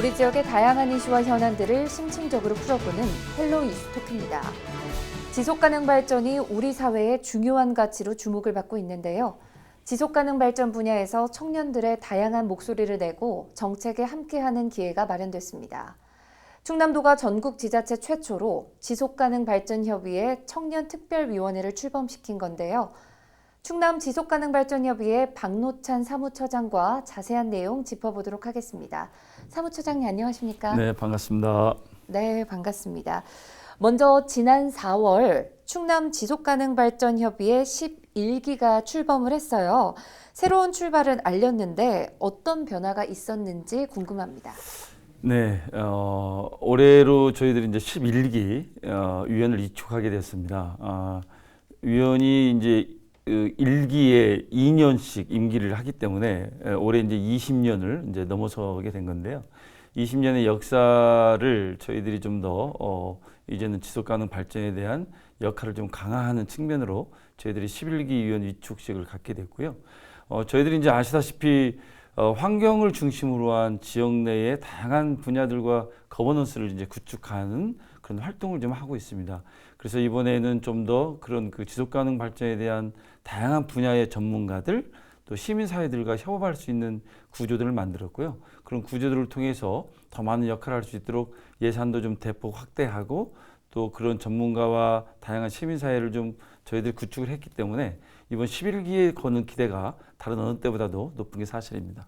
우리 지역의 다양한 이슈와 현안들을 심층적으로 풀어보는 헬로 이슈토크입니다. 지속가능 발전이 우리 사회의 중요한 가치로 주목을 받고 있는데요. 지속가능 발전 분야에서 청년들의 다양한 목소리를 내고 정책에 함께하는 기회가 마련됐습니다. 충남도가 전국 지자체 최초로 지속가능 발전 협의회 청년 특별위원회를 출범시킨 건데요. 충남 지속가능발전협의회 박노찬 사무처장과 자세한 내용 짚어보도록 하겠습니다. 사무처장님 안녕하십니까? 네, 반갑습니다. 네, 반갑습니다. 먼저 지난 4월 충남 지속가능발전협의회 11기가 출범을 했어요. 새로운 출발은 알렸는데 어떤 변화가 있었는지 궁금합니다. 네, 올해로 저희들이 이제 11기 위원을 이촉하게 됐습니다. 위원이 이제 1기에 2년씩 임기를 하기 때문에 올해 이제 20년을 이제 넘어서게 된 건데요. 20년의 역사를 저희들이 좀 더 이제는 지속가능 발전에 대한 역할을 좀 강화하는 측면으로 저희들이 11기 위원 위촉식을 갖게 됐고요. 저희들이 이제 아시다시피 환경을 중심으로 한 지역 내의 다양한 분야들과 거버넌스를 이제 구축하는 그런 활동을 좀 하고 있습니다. 그래서 이번에는 좀 더 그런 그 지속가능 발전에 대한 다양한 분야의 전문가들 또 시민사회들과 협업할 수 있는 구조들을 만들었고요. 그런 구조들을 통해서 더 많은 역할을 할 수 있도록 예산도 좀 대폭 확대하고 또 그런 전문가와 다양한 시민사회를 좀 저희들이 구축을 했기 때문에 이번 11기에 거는 기대가 다른 어느 때보다도 높은 게 사실입니다.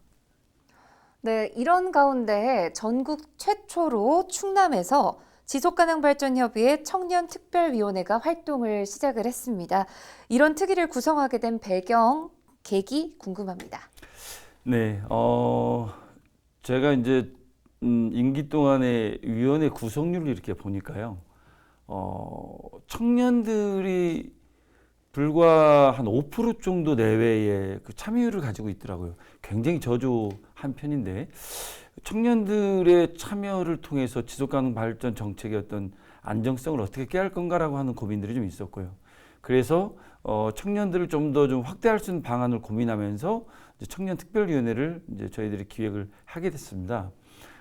네, 이런 가운데 전국 최초로 충남에서 지속가능발전협의회 청년특별위원회가 활동을 시작을 했습니다. 이런 특위를 구성하게 된 배경, 계기 궁금합니다. 네, 제가 이제 임기 동안에 위원회 구성률을 이렇게 보니까요, 청년들이 불과 한 5% 정도 내외의 그 참여율을 가지고 있더라고요. 굉장히 저조한 편인데 청년들의 참여를 통해서 지속가능 발전 정책의 어떤 안정성을 어떻게 깨할 건가라고 하는 고민들이 좀 있었고요. 그래서 청년들을 좀 더 좀 확대할 수 있는 방안을 고민하면서 이제 청년특별위원회를 이제 저희들이 기획을 하게 됐습니다.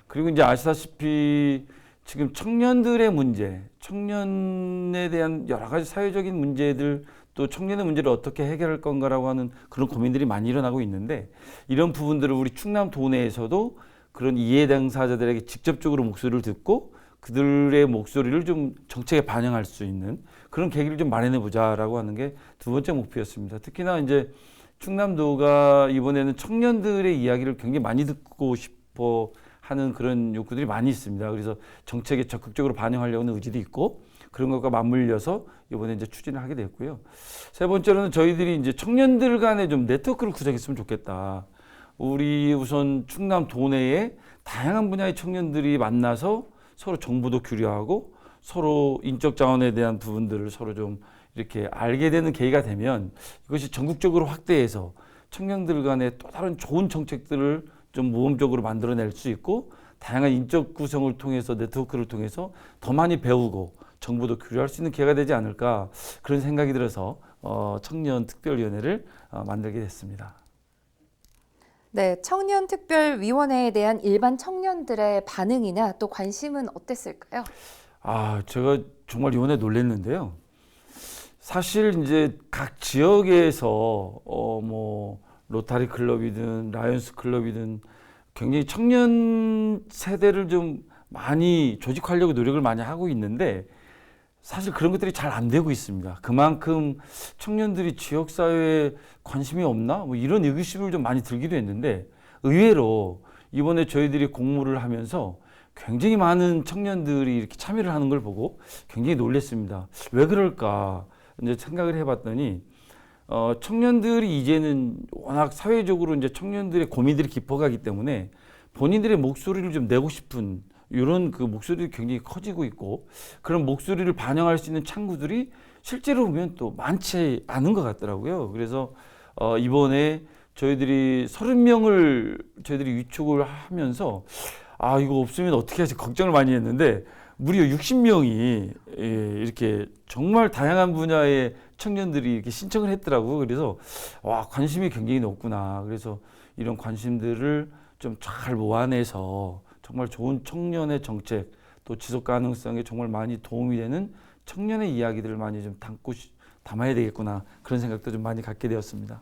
그리고 이제 아시다시피 지금 청년들의 문제, 청년에 대한 여러 가지 사회적인 문제들 또 청년의 문제를 어떻게 해결할 건가라고 하는 그런 고민들이 많이 일어나고 있는데 이런 부분들을 우리 충남 도내에서도 그런 이해 당사자들에게 직접적으로 목소리를 듣고 그들의 목소리를 좀 정책에 반영할 수 있는 그런 계기를 좀 마련해 보자라고 하는 게 두 번째 목표였습니다. 특히나 이제 충남도가 이번에는 청년들의 이야기를 굉장히 많이 듣고 싶어 하는 그런 욕구들이 많이 있습니다. 그래서 정책에 적극적으로 반영하려고 하는 의지도 있고 그런 것과 맞물려서 이번에 이제 추진을 하게 됐고요. 세 번째로는 저희들이 이제 청년들 간에 좀 네트워크를 구성했으면 좋겠다. 우리 우선 충남 도내에 다양한 분야의 청년들이 만나서 서로 정보도 교류하고 서로 인적 자원에 대한 부분들을 서로 좀 이렇게 알게 되는 계기가 되면 이것이 전국적으로 확대해서 청년들 간에 또 다른 좋은 정책들을 좀 모범적으로 만들어낼 수 있고 다양한 인적 구성을 통해서 네트워크를 통해서 더 많이 배우고 정보도 교류할 수 있는 기회가 되지 않을까 그런 생각이 들어서 청년특별위원회를 만들게 됐습니다. 네, 청년특별위원회에 대한 일반 청년들의 반응이나 또 관심은 어땠을까요? 제가 정말 이번에 놀랐는데요. 사실 이제 각 지역에서 뭐 로타리 클럽이든 라이온스 클럽이든 굉장히 청년 세대를 좀 많이 조직하려고 노력을 많이 하고 있는데 사실 그런 것들이 잘 안 되고 있습니다. 그만큼 청년들이 지역사회에 관심이 없나? 뭐 이런 의구심을 좀 많이 들기도 했는데 의외로 이번에 저희들이 공모를 하면서 굉장히 많은 청년들이 이렇게 참여를 하는 걸 보고 굉장히 놀랐습니다. 왜 그럴까? 이제 생각을 해봤더니 청년들이 이제는 워낙 사회적으로 이제 청년들의 고민들이 깊어가기 때문에 본인들의 목소리를 좀 내고 싶은 이런 그 목소리가 굉장히 커지고 있고 그런 목소리를 반영할 수 있는 창구들이 실제로 보면 또 많지 않은 것 같더라고요. 그래서 이번에 저희들이 30명을 저희들이 위촉을 하면서 이거 없으면 어떻게 하지 걱정을 많이 했는데 무려 60명이 이렇게 정말 다양한 분야의 청년들이 이렇게 신청을 했더라고요. 그래서 관심이 굉장히 높구나. 그래서 이런 관심들을 좀 잘 모아내서 정말 좋은 청년의 정책, 또 지속 가능성에 정말 많이 도움이 되는 청년의 이야기들을 많이 좀 담아야 되겠구나, 그런 생각도 좀 많이 갖게 되었습니다.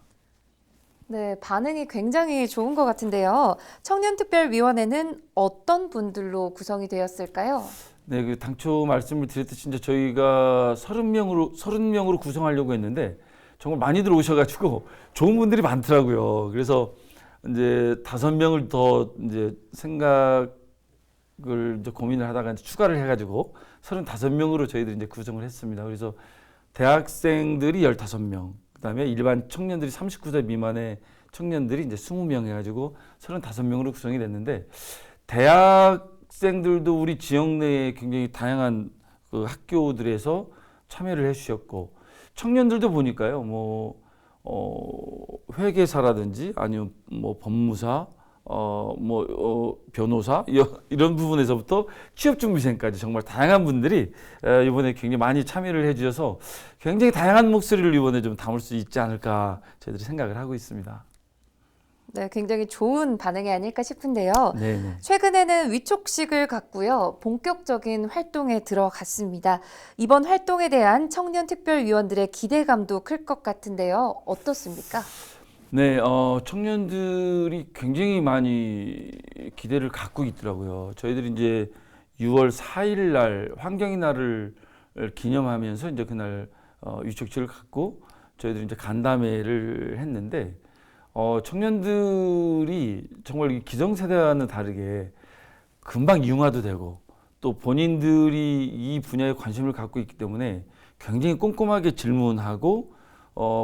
네, 반응이 굉장히 좋은 것 같은데요. 청년특별위원회는 어떤 분들로 구성이 되었을까요? 네, 그 당초 말씀을 드렸듯이 이제 저희가 30명으로 구성하려고 했는데 정말 많이들 오셔가지고 좋은 분들이 많더라고요. 그래서 이제 5명을 더 이제 생각을 이제 고민을 하다가 이제 추가를 해가지고 35명으로 저희들이 이제 구성을 했습니다. 그래서 대학생들이 15명, 그다음에 일반 청년들이 39세 미만의 청년들이 이제 20명 해가지고 35명으로 구성이 됐는데, 대학생들도 우리 지역 내에 굉장히 다양한 그 학교들에서 참여를 해주셨고, 청년들도 보니까요, 회계사라든지 아니면 뭐 법무사, 변호사 이런 부분에서부터 취업준비생까지 정말 다양한 분들이 이번에 굉장히 많이 참여를 해주셔서 굉장히 다양한 목소리를 이번에 좀 담을 수 있지 않을까 저희들이 생각을 하고 있습니다. 네, 굉장히 좋은 반응이 아닐까 싶은데요. 네네. 최근에는 위촉식을 갖고요, 본격적인 활동에 들어갔습니다. 이번 활동에 대한 청년특별위원들의 기대감도 클 것 같은데요. 어떻습니까? 네, 청년들이 굉장히 많이 기대를 갖고 있더라고요. 저희들이 이제 6월 4일 날 환경의 날을 기념하면서 이제 그날 위촉식을 갖고 저희들이 이제 간담회를 했는데, 청년들이 정말 이 기성세대와는 다르게 금방 융화도 되고, 또 본인들이 이 분야에 관심을 갖고 있기 때문에 굉장히 꼼꼼하게 질문하고,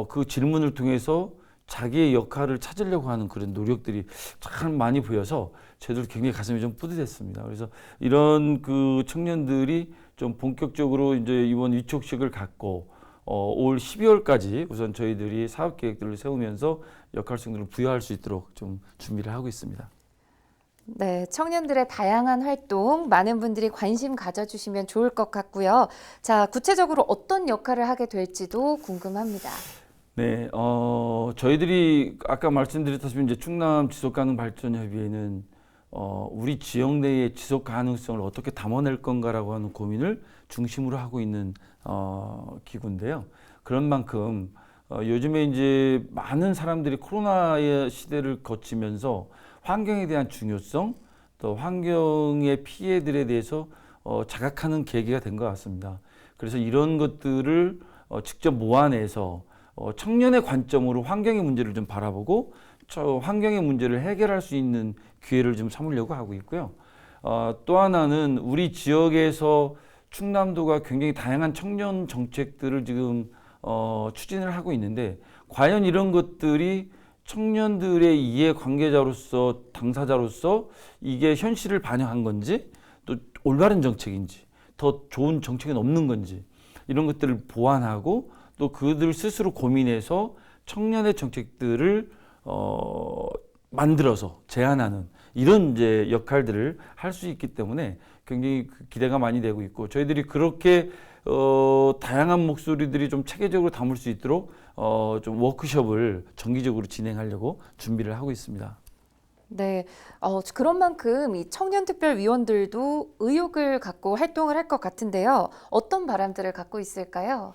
그 질문을 통해서 자기의 역할을 찾으려고 하는 그런 노력들이 참 많이 보여서 저희들 굉장히 가슴이 좀 뿌듯했습니다. 그래서 이런 그 청년들이 좀 본격적으로 이제 이번 위촉식을 갖고 올 12월까지 우선 저희들이 사업 계획들을 세우면서 역할성들을 부여할 수 있도록 좀 준비를 하고 있습니다. 네, 청년들의 다양한 활동, 많은 분들이 관심 가져주시면 좋을 것 같고요. 자, 구체적으로 어떤 역할을 하게 될지도 궁금합니다. 네, 저희들이 아까 말씀드렸다시피 이제 충남 지속가능발전협의회는 우리 지역 내의 지속 가능성을 어떻게 담아낼 건가라고 하는 고민을 중심으로 하고 있는 기구인데요. 그런 만큼 요즘에 이제 많은 사람들이 코로나의 시대를 거치면서 환경에 대한 중요성, 또 환경의 피해들에 대해서 자각하는 계기가 된 것 같습니다. 그래서 이런 것들을 직접 모아내서 청년의 관점으로 환경의 문제를 좀 바라보고 환경의 문제를 해결할 수 있는 기회를 좀 삼으려고 하고 있고요. 또 하나는 우리 지역에서 충남도가 굉장히 다양한 청년 정책들을 지금 추진을 하고 있는데, 과연 이런 것들이 청년들의 이해 관계자로서, 당사자로서 이게 현실을 반영한 건지, 또 올바른 정책인지, 더 좋은 정책은 없는 건지, 이런 것들을 보완하고 또 그들 스스로 고민해서 청년의 정책들을 만들어서 제안하는 이런 이제 역할들을 할 수 있기 때문에 굉장히 기대가 많이 되고 있고, 저희들이 그렇게 다양한 목소리들이 좀 체계적으로 담을 수 있도록 좀 워크숍을 정기적으로 진행하려고 준비를 하고 있습니다. 네, 그런 만큼 이 청년특별위원들도 의욕을 갖고 활동을 할 것 같은데요. 어떤 바람들을 갖고 있을까요?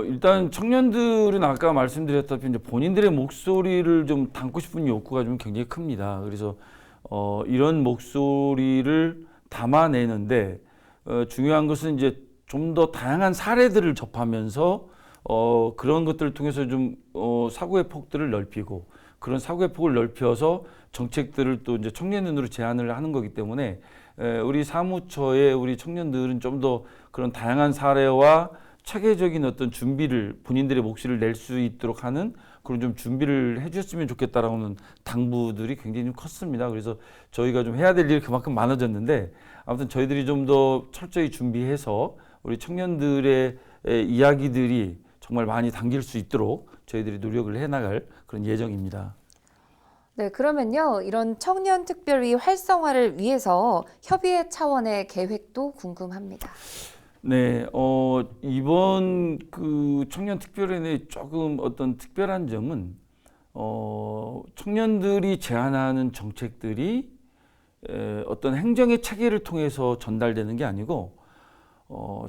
일단 청년들은 아까 말씀드렸다시피 이제 본인들의 목소리를 좀 담고 싶은 욕구가 좀 굉장히 큽니다. 그래서 이런 목소리를 담아내는데 중요한 것은 이제 좀 더 다양한 사례들을 접하면서 그런 것들을 통해서 좀 사고의 폭들을 넓히고, 그런 사고의 폭을 넓혀서 정책들을 또 이제 청년 눈으로 제안을 하는 거기 때문에 우리 사무처의 우리 청년들은 좀 더 그런 다양한 사례와 체계적인 어떤 준비를, 본인들의 몫을 낼 수 있도록 하는 그런 좀 준비를 해주셨으면 좋겠다라는 당부들이 굉장히 좀 컸습니다. 그래서 저희가 좀 해야 될 일이 그만큼 많아졌는데, 아무튼 저희들이 좀 더 철저히 준비해서 우리 청년들의 이야기들이 정말 많이 담길 수 있도록 저희들이 노력을 해나갈 그런 예정입니다. 네, 그러면요, 이런 청년특별위 활성화를 위해서 협의회 차원의 계획도 궁금합니다. 네, 이번 그 청년특별위원회 조금 어떤 특별한 점은 청년들이 제안하는 정책들이 어떤 행정의 체계를 통해서 전달되는 게 아니고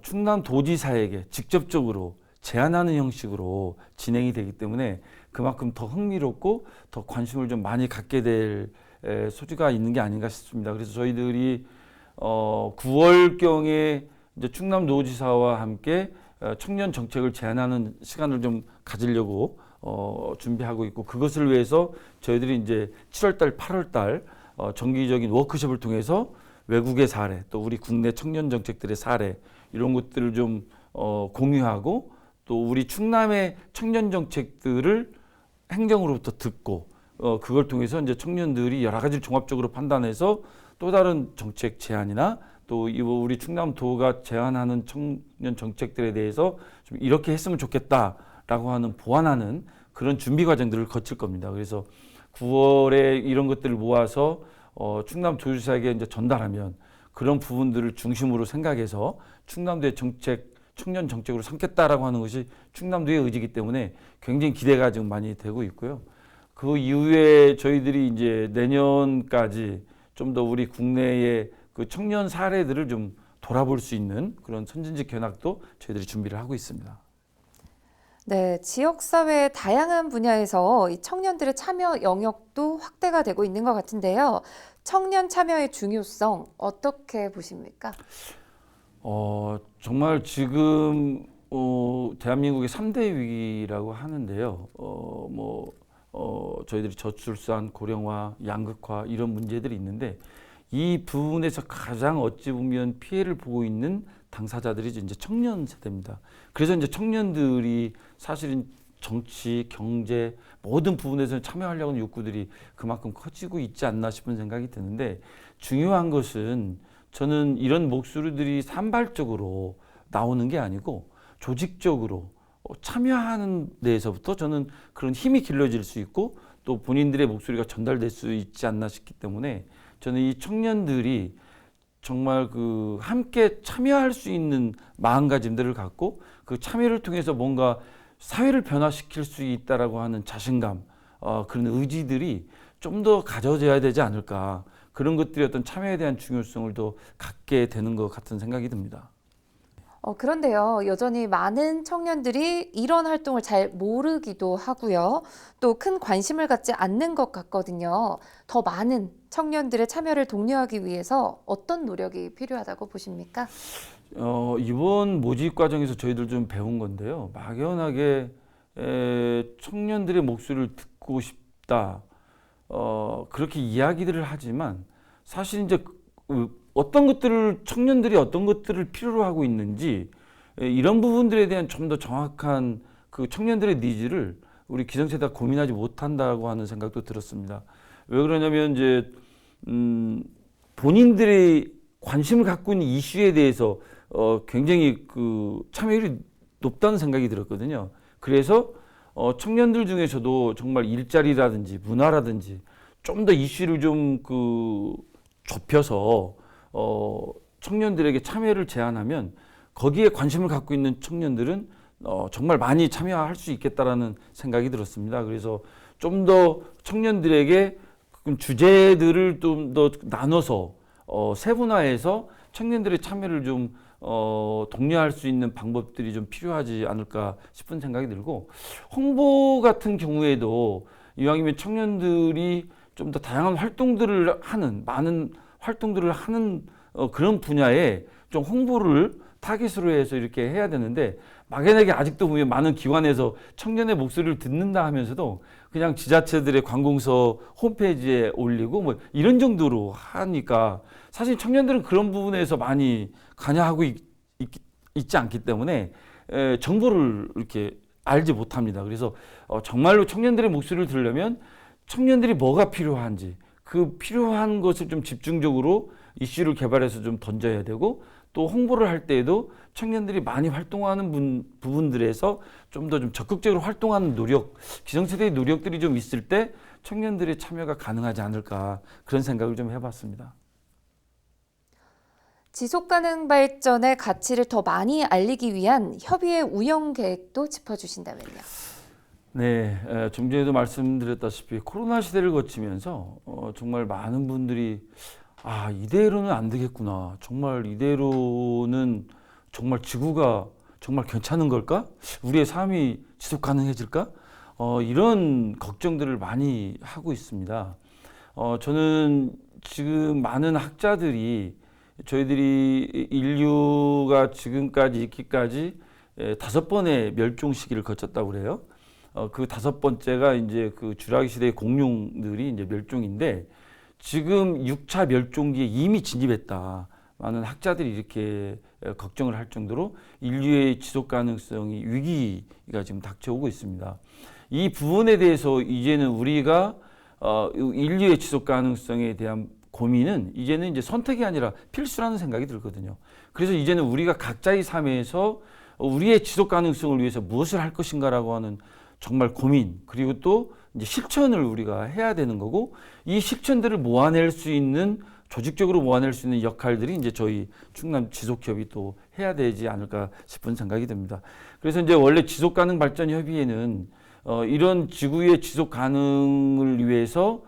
충남 도지사에게 직접적으로 제안하는 형식으로 진행이 되기 때문에 그만큼 더 흥미롭고 더 관심을 좀 많이 갖게 될 소지가 있는 게 아닌가 싶습니다. 그래서 저희들이 9월경에 이제 충남도지사와 함께 청년 정책을 제안하는 시간을 좀 가지려고 준비하고 있고, 그것을 위해서 저희들이 이제 7월달, 8월달 정기적인 워크숍을 통해서 외국의 사례, 또 우리 국내 청년 정책들의 사례, 이런 것들을 좀 공유하고, 또 우리 충남의 청년 정책들을 행정으로부터 듣고, 그걸 통해서 이제 청년들이 여러 가지를 종합적으로 판단해서 또 다른 정책 제안이나 또 우리 충남도가 제안하는 청년 정책들에 대해서 좀 이렇게 했으면 좋겠다라고 하는 보완하는 그런 준비 과정들을 거칠 겁니다. 그래서 9월에 이런 것들을 모아서 충남도지사에게 이제 전달하면 그런 부분들을 중심으로 생각해서 충남도의 정책, 청년 정책으로 삼겠다라고 하는 것이 충남도의 의지이기 때문에 굉장히 기대가 지금 많이 되고 있고요. 그 이후에 저희들이 이제 내년까지 좀 더 우리 국내의 그 청년 사례들을 좀 돌아볼 수 있는 그런 선진직 견학도 저희들이 준비를 하고 있습니다. 네, 지역사회의 다양한 분야에서 이 청년들의 참여 영역도 확대가 되고 있는 것 같은데요. 청년 참여의 중요성 어떻게 보십니까? 정말 지금 대한민국의 3대 위기라고 하는데요. 저희들이 저출산, 고령화, 양극화 이런 문제들이 있는데, 이 부분에서 가장 어찌 보면 피해를 보고 있는 당사자들이 이제 청년 세대입니다. 그래서 이제 청년들이 사실은 정치, 경제 모든 부분에서 참여하려는 욕구들이 그만큼 커지고 있지 않나 싶은 생각이 드는데, 중요한 것은 저는 이런 목소리들이 산발적으로 나오는 게 아니고 조직적으로 참여하는 데에서부터 저는 그런 힘이 길러질 수 있고 또 본인들의 목소리가 전달될 수 있지 않나 싶기 때문에, 저는 이 청년들이 정말 그 함께 참여할 수 있는 마음가짐들을 갖고 그 참여를 통해서 뭔가 사회를 변화시킬 수 있다라고 하는 자신감, 그런 의지들이 좀 더 가져져야 되지 않을까, 그런 것들이 어떤 참여에 대한 중요성을 더 갖게 되는 것 같은 생각이 듭니다. 그런데요, 여전히 많은 청년들이 이런 활동을 잘 모르기도 하고요. 또 큰 관심을 갖지 않는 것 같거든요. 더 많은 청년들의 참여를 독려하기 위해서 어떤 노력이 필요하다고 보십니까? 이번 모집 과정에서 저희들 좀 배운 건데요. 막연하게 청년들의 목소리를 듣고 싶다, 그렇게 이야기들을 하지만 사실 이제 어떤 것들을 청년들이 어떤 것들을 필요로 하고 있는지, 이런 부분들에 대한 좀 더 정확한 그 청년들의 니즈를 우리 기성세대가 고민하지 못한다고 하는 생각도 들었습니다. 왜 그러냐면 이제 본인들의 관심을 갖고 있는 이슈에 대해서 굉장히 그 참여율이 높다는 생각이 들었거든요. 그래서 청년들 중에서도 정말 일자리라든지 문화라든지 좀 더 이슈를 좀 좁혀서 청년들에게 참여를 제안하면 거기에 관심을 갖고 있는 청년들은 정말 많이 참여할 수 있겠다라는 생각이 들었습니다. 그래서 좀 더 청년들에게 주제들을 좀 더 나눠서 세분화해서 청년들의 참여를 좀 독려할 수 있는 방법들이 좀 필요하지 않을까 싶은 생각이 들고, 홍보 같은 경우에도 이왕이면 청년들이 좀 더 다양한 활동들을 하는, 많은 활동들을 하는 그런 분야에 좀 홍보를 타깃으로 해서 이렇게 해야 되는데, 막연하게 아직도 보면 많은 기관에서 청년의 목소리를 듣는다 하면서도 그냥 지자체들의 관공서 홈페이지에 올리고 뭐 이런 정도로 하니까, 사실 청년들은 그런 부분에서 많이 관여하고 있지 않기 때문에 정보를 이렇게 알지 못합니다. 그래서 정말로 청년들의 목소리를 들으려면 청년들이 뭐가 필요한지 그 필요한 것을 좀 집중적으로 이슈를 개발해서 좀 던져야 되고, 또 홍보를 할 때에도 청년들이 많이 활동하는 부분들에서 좀 더 좀 적극적으로 활동하는 노력, 기성세대의 노력들이 좀 있을 때 청년들의 참여가 가능하지 않을까, 그런 생각을 좀 해봤습니다. 지속가능 발전의 가치를 더 많이 알리기 위한 협의회 운영 계획도 짚어주신다면요. 네, 좀 전에도 말씀드렸다시피 코로나 시대를 거치면서 정말 많은 분들이 아, 이대로는 안 되겠구나. 정말 이대로는 정말 지구가 정말 괜찮은 걸까? 우리의 삶이 지속 가능해질까? 이런 걱정들을 많이 하고 있습니다. 저는 지금 많은 학자들이 저희들이 인류가 지금까지 있기까지 5번의 멸종 시기를 거쳤다고 그래요. 그 5번째가 이제 그 주라기 시대의 공룡들이 이제 멸종인데 지금 6차 멸종기에 이미 진입했다. 많은 학자들이 이렇게 걱정을 할 정도로 인류의 지속 가능성이 위기가 지금 닥쳐오고 있습니다. 이 부분에 대해서 이제는 우리가 인류의 지속 가능성에 대한 고민은 이제는 이제 선택이 아니라 필수라는 생각이 들거든요. 그래서 이제는 우리가 각자의 삶에서 우리의 지속 가능성을 위해서 무엇을 할 것인가라고 하는 정말 고민, 그리고 또 이제 실천을 우리가 해야 되는 거고, 이 실천들을 모아낼 수 있는, 조직적으로 모아낼 수 있는 역할들이 이제 저희 충남 지속협이 또 해야 되지 않을까 싶은 생각이 듭니다. 그래서 이제 원래 지속가능발전협의회는 이런 지구의 지속 가능을 위해서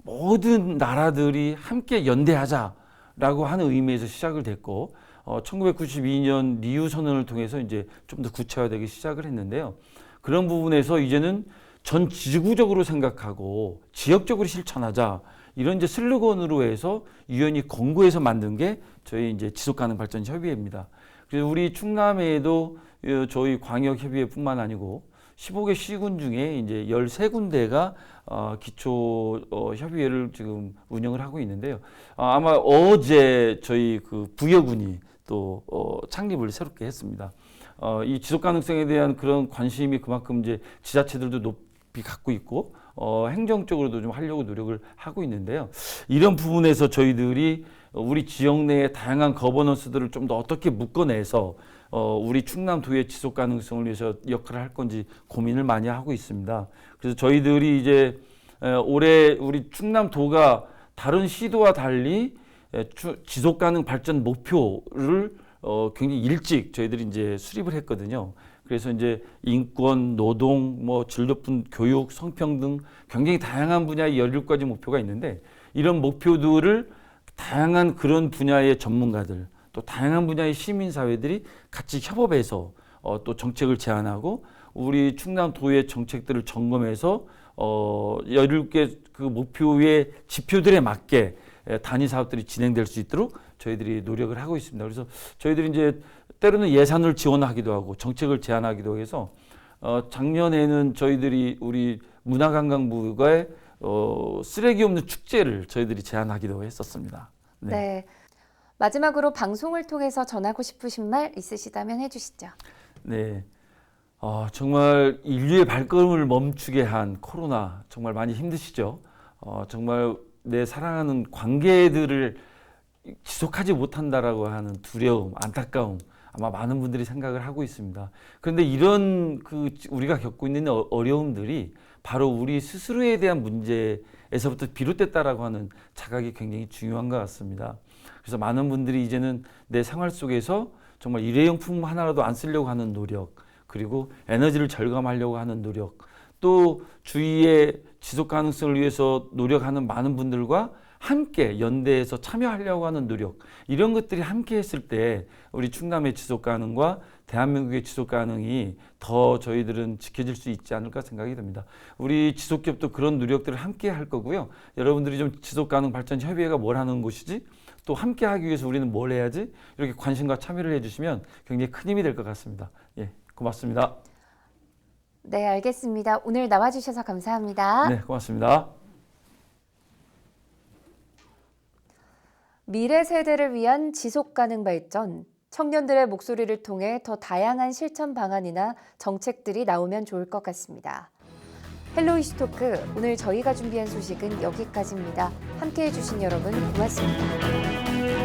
모든 나라들이 함께 연대하자라고 하는 의미에서 시작을 됐고, 1992년 리우 선언을 통해서 이제 좀 더 구체화되기 시작을 했는데요. 그런 부분에서 이제는 전 지구적으로 생각하고 지역적으로 실천하자, 이런 이제 슬로건으로 해서 유엔이 권고해서 만든 게 저희 이제 지속가능발전협의회입니다. 그래서 우리 충남에도 저희 광역협의회뿐만 아니고 15개 시군 중에 이제 13군데가 기초 협의회를 지금 운영을 하고 있는데요. 아마 어제 저희 그 부여군이 또 창립을 새롭게 했습니다. 이 지속 가능성에 대한 그런 관심이 그만큼 이제 지자체들도 높이 갖고 있고 행정적으로도 좀 하려고 노력을 하고 있는데요. 이런 부분에서 저희들이 우리 지역 내의 다양한 거버넌스들을 좀 더 어떻게 묶어내서 우리 충남도의 지속 가능성을 위해서 역할을 할 건지 고민을 많이 하고 있습니다. 그래서 저희들이 이제 올해 우리 충남도가 다른 시도와 달리 지속 가능 발전 목표를 굉장히 일찍 저희들이 이제 수립을 했거든요. 그래서 이제 인권, 노동, 질 높은 교육, 성평등, 굉장히 다양한 분야의 17가지 목표가 있는데, 이런 목표들을 다양한 그런 분야의 전문가들, 또 다양한 분야의 시민사회들이 같이 협업해서 또 정책을 제안하고 우리 충남도의 정책들을 점검해서 17개 그 목표의 지표들에 맞게 단위 사업들이 진행될 수 있도록 저희들이 노력을 하고 있습니다. 그래서 저희들이 이제 때로는 예산을 지원하기도 하고 정책을 제안하기도 해서 작년에는 저희들이 우리 문화관광부의 쓰레기 없는 축제를 저희들이 제안하기도 했었습니다. 네. 네. 마지막으로 방송을 통해서 전하고 싶으신 말 있으시다면 해주시죠. 네. 정말 인류의 발걸음을 멈추게 한 코로나 정말 많이 힘드시죠? 정말 내 사랑하는 관계들을 지속하지 못한다라고 하는 두려움, 안타까움, 아마 많은 분들이 생각을 하고 있습니다. 그런데 이런 우리가 겪고 있는 어려움들이 바로 우리 스스로에 대한 문제에서부터 비롯됐다라고 하는 자각이 굉장히 중요한 것 같습니다. 그래서 많은 분들이 이제는 내 생활 속에서 정말 일회용품 하나라도 안 쓰려고 하는 노력, 그리고 에너지를 절감하려고 하는 노력, 또 주위의 지속 가능성을 위해서 노력하는 많은 분들과 함께 연대해서 참여하려고 하는 노력, 이런 것들이 함께 했을 때 우리 충남의 지속 가능과 대한민국의 지속 가능이 더 저희들은 지켜질 수 있지 않을까 생각이 듭니다. 우리 지속기업도 그런 노력들을 함께 할 거고요. 여러분들이 좀 지속 가능 발전 협의회가 뭘 하는 곳이지? 또 함께 하기 위해서 우리는 뭘 해야지? 이렇게 관심과 참여를 해주시면 굉장히 큰 힘이 될 것 같습니다. 예, 고맙습니다. 네, 알겠습니다. 오늘 나와주셔서 감사합니다. 네, 고맙습니다. 미래 세대를 위한 지속 가능 발전, 청년들의 목소리를 통해 더 다양한 실천 방안이나 정책들이 나오면 좋을 것 같습니다. 헬로 이슈토크, 오늘 저희가 준비한 소식은 여기까지입니다. 함께해 주신 여러분 고맙습니다.